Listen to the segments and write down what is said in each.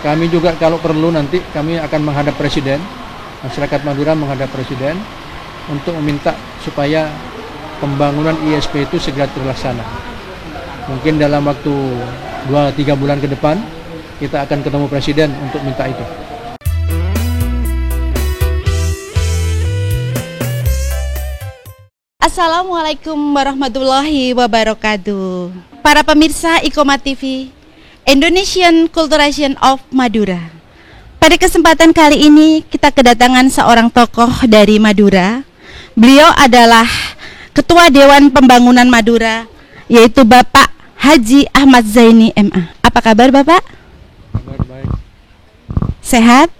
Kami juga kalau perlu nanti kami akan menghadap Presiden, masyarakat Madura menghadap Presiden untuk meminta supaya pembangunan ISP itu segera terlaksana. Mungkin dalam waktu 2-3 bulan ke depan kita akan ketemu Presiden untuk minta itu. Assalamualaikum warahmatullahi wabarakatuh. Para pemirsa Iqomah TV, Indonesian Culturation of Madura. Pada kesempatan kali ini kita kedatangan seorang tokoh dari Madura. Beliau adalah Ketua Dewan Pembangunan Madura, yaitu Bapak Haji Ahmad Zaini MA. Apa kabar Bapak? Kabar baik. Sehat?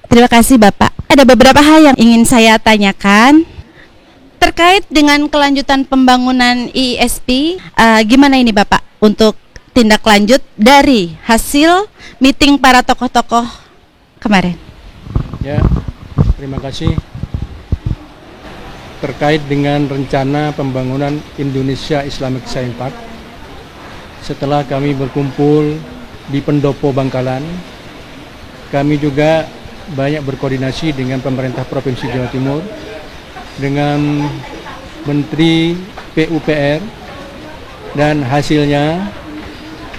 Terima kasih Bapak. Ada beberapa hal yang ingin saya tanyakan terkait dengan kelanjutan pembangunan ISP. Gimana ini Bapak untuk tindak lanjut dari hasil meeting para tokoh-tokoh kemarin? Ya, terima kasih. Terkait dengan rencana pembangunan Indonesia Islamic Science Park, setelah kami berkumpul di Pendopo Bangkalan, kami juga banyak berkoordinasi dengan pemerintah Provinsi Jawa Timur, dengan Menteri PUPR, dan hasilnya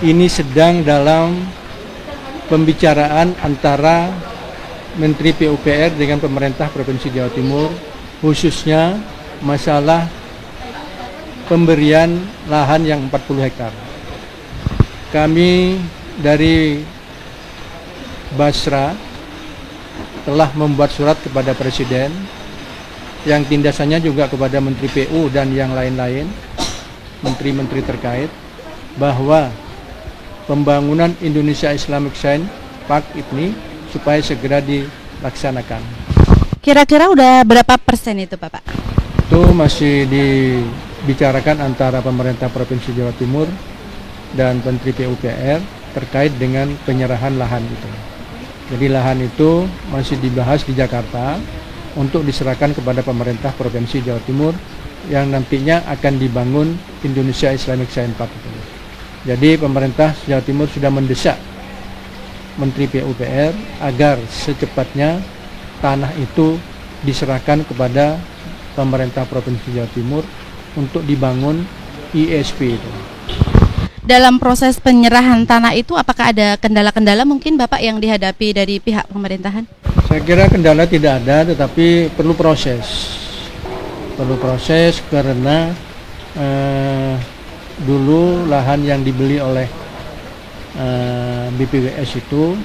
ini sedang dalam pembicaraan antara Menteri PUPR dengan pemerintah Provinsi Jawa Timur, khususnya masalah pemberian lahan yang 40 hektar. Kami dari Basra telah membuat surat kepada Presiden, yang tindasannya juga kepada Menteri PU dan yang lain-lain, menteri-menteri terkait, bahwa pembangunan Indonesia Islamic Science Park ini supaya segera dilaksanakan. Kira-kira udah berapa persen itu Bapak? Itu masih dibicarakan antara pemerintah Provinsi Jawa Timur dan Menteri PUPR terkait dengan penyerahan lahan itu. Jadi lahan itu masih dibahas di Jakarta untuk diserahkan kepada pemerintah Provinsi Jawa Timur yang nantinya akan dibangun Indonesia Islamic Science Park itu. Jadi pemerintah Jawa Timur sudah mendesak Menteri PUPR agar secepatnya tanah itu diserahkan kepada pemerintah Provinsi Jawa Timur untuk dibangun ISP itu. Dalam proses penyerahan tanah itu apakah ada kendala-kendala mungkin Bapak yang dihadapi dari pihak pemerintahan? Saya kira kendala tidak ada, tetapi perlu proses. Perlu proses karena dulu lahan yang dibeli oleh BPWS itu,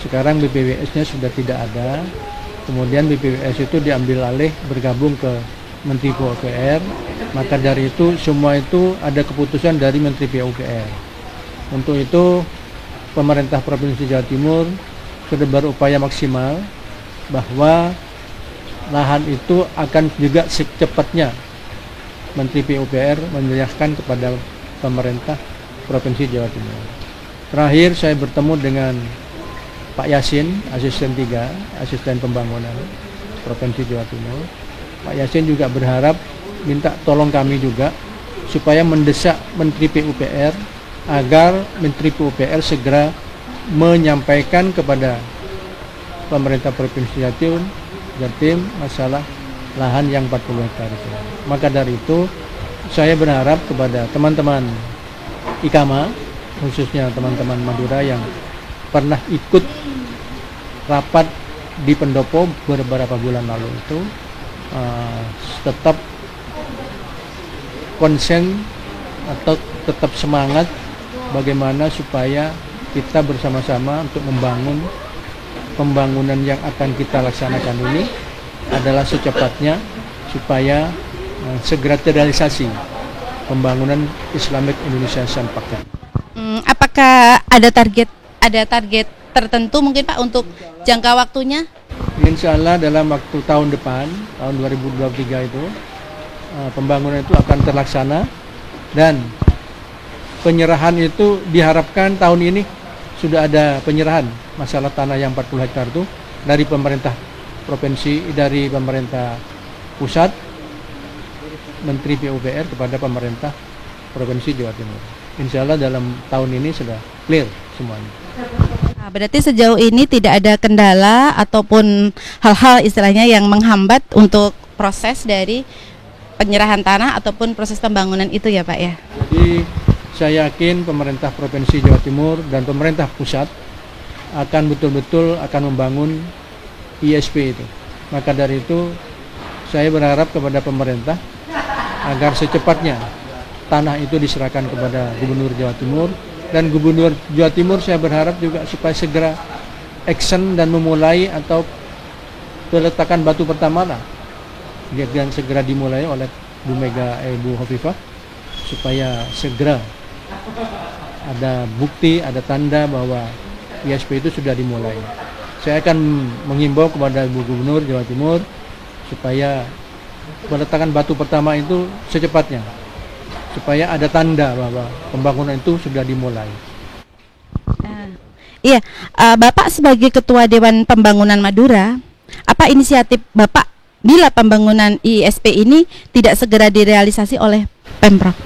sekarang BPWS-nya sudah tidak ada. Kemudian BPWS itu diambil alih bergabung ke Menteri PUPR, maka dari itu semua itu ada keputusan dari Menteri PUPR. Untuk itu pemerintah Provinsi Jawa Timur sudah berupaya maksimal bahwa lahan itu akan juga secepatnya Menteri PUPR menyerahkan kepada pemerintah Provinsi Jawa Timur. Terakhir saya bertemu dengan Pak Yasin, asisten 3, asisten pembangunan Provinsi Jawa Timur. Pak Yasin juga berharap minta tolong kami juga supaya mendesak Menteri PUPR agar Menteri PUPR segera menyampaikan kepada pemerintah Provinsi Jatim masalah lahan yang 40 hektar itu. Maka dari itu saya berharap kepada teman-teman IKAMA, khususnya teman-teman Madura yang pernah ikut rapat di Pendopo beberapa bulan lalu itu, tetap konsen atau tetap semangat bagaimana supaya kita bersama-sama untuk membangun pembangunan yang akan kita laksanakan ini adalah secepatnya supaya segera terrealisasi pembangunan Islamic Indonesia Science Park. Apakah ada target tertentu mungkin Pak untuk jangka waktunya? Insya Allah dalam waktu tahun depan, tahun 2023 itu pembangunan itu akan terlaksana dan penyerahan itu diharapkan tahun ini sudah ada penyerahan masalah tanah yang 40 hektar itu dari pemerintah provinsi, dari pemerintah pusat, Menteri PUPR kepada pemerintah Provinsi Jawa Timur. Insya Allah dalam tahun ini sudah clear semuanya. Nah, berarti sejauh ini tidak ada kendala ataupun hal-hal istilahnya yang menghambat untuk proses dari penyerahan tanah ataupun proses pembangunan itu ya Pak ya? Jadi saya yakin pemerintah Provinsi Jawa Timur dan pemerintah pusat akan betul-betul akan membangun ISP itu. Maka dari itu saya berharap kepada pemerintah agar secepatnya tanah itu diserahkan kepada Gubernur Jawa Timur, dan Gubernur Jawa Timur saya berharap juga supaya segera action dan memulai atau peletakan batu pertama lah, dan segera dimulai oleh Bu Hovifah supaya segera ada bukti, ada tanda bahwa ISP itu sudah dimulai. Saya akan menghimbau kepada Bu Gubernur Jawa Timur supaya peletakan batu pertama itu secepatnya, supaya ada tanda bahwa pembangunan itu sudah dimulai. Iya, Bapak sebagai Ketua Dewan Pembangunan Madura, apa inisiatif Bapak bila pembangunan ISP ini tidak segera direalisasi oleh Pemprov?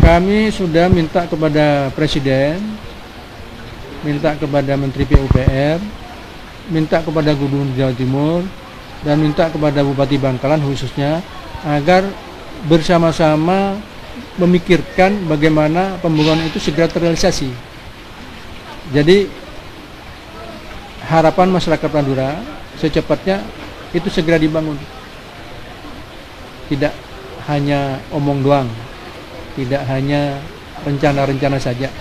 Kami sudah minta kepada Presiden, minta kepada Menteri PUPR, minta kepada Gubernur Jawa Timur, dan minta kepada Bupati Bangkalan khususnya agar bersama-sama memikirkan bagaimana pembangunan itu segera terrealisasi. Jadi harapan masyarakat Madura secepatnya itu segera dibangun. Tidak hanya omong doang, tidak hanya rencana-rencana saja.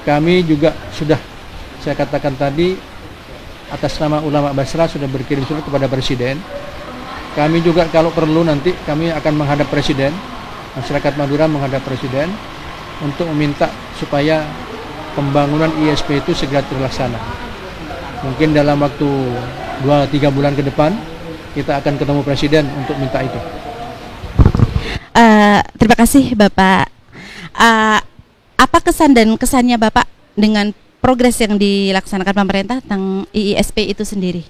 Kami juga sudah, saya katakan tadi, atas nama ulama Basra sudah berkirim surat kepada Presiden. Kami juga kalau perlu nanti kami akan menghadap Presiden, masyarakat Madura menghadap Presiden untuk meminta supaya pembangunan ISP itu segera terlaksana. Mungkin dalam waktu 2-3 bulan ke depan kita akan ketemu Presiden untuk minta itu. Terima kasih Bapak. Apa kesan dan kesannya Bapak dengan progres yang dilaksanakan pemerintah tentang ISP itu sendiri?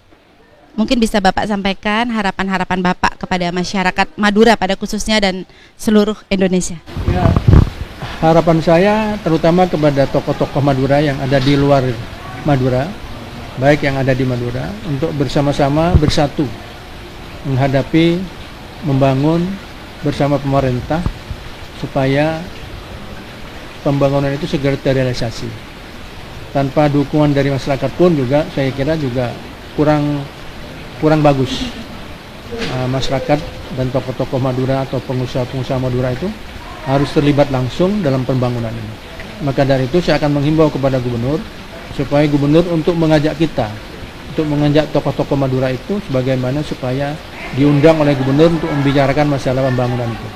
Mungkin bisa Bapak sampaikan harapan-harapan Bapak kepada masyarakat Madura pada khususnya dan seluruh Indonesia. Ya, harapan saya terutama kepada tokoh-tokoh Madura yang ada di luar Madura, baik yang ada di Madura, untuk bersama-sama bersatu menghadapi, membangun bersama pemerintah supaya pembangunan itu segera terrealisasi. Tanpa dukungan dari masyarakat pun juga saya kira juga kurang bagus. Masyarakat dan tokoh-tokoh Madura atau pengusaha-pengusaha Madura itu harus terlibat langsung dalam pembangunan ini. Maka dari itu saya akan menghimbau kepada Gubernur supaya Gubernur untuk mengajak kita, untuk mengajak tokoh-tokoh Madura itu sebagaimana supaya diundang oleh Gubernur untuk membicarakan masalah pembangunan itu,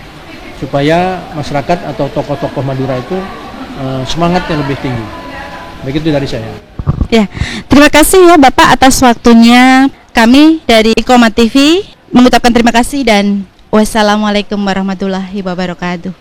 supaya masyarakat atau tokoh-tokoh Madura itu semangatnya lebih tinggi. Begitu dari saya. Ya, terima kasih ya Bapak atas waktunya. Kami dari Iqomah TV mengucapkan terima kasih dan wassalamualaikum warahmatullahi wabarakatuh.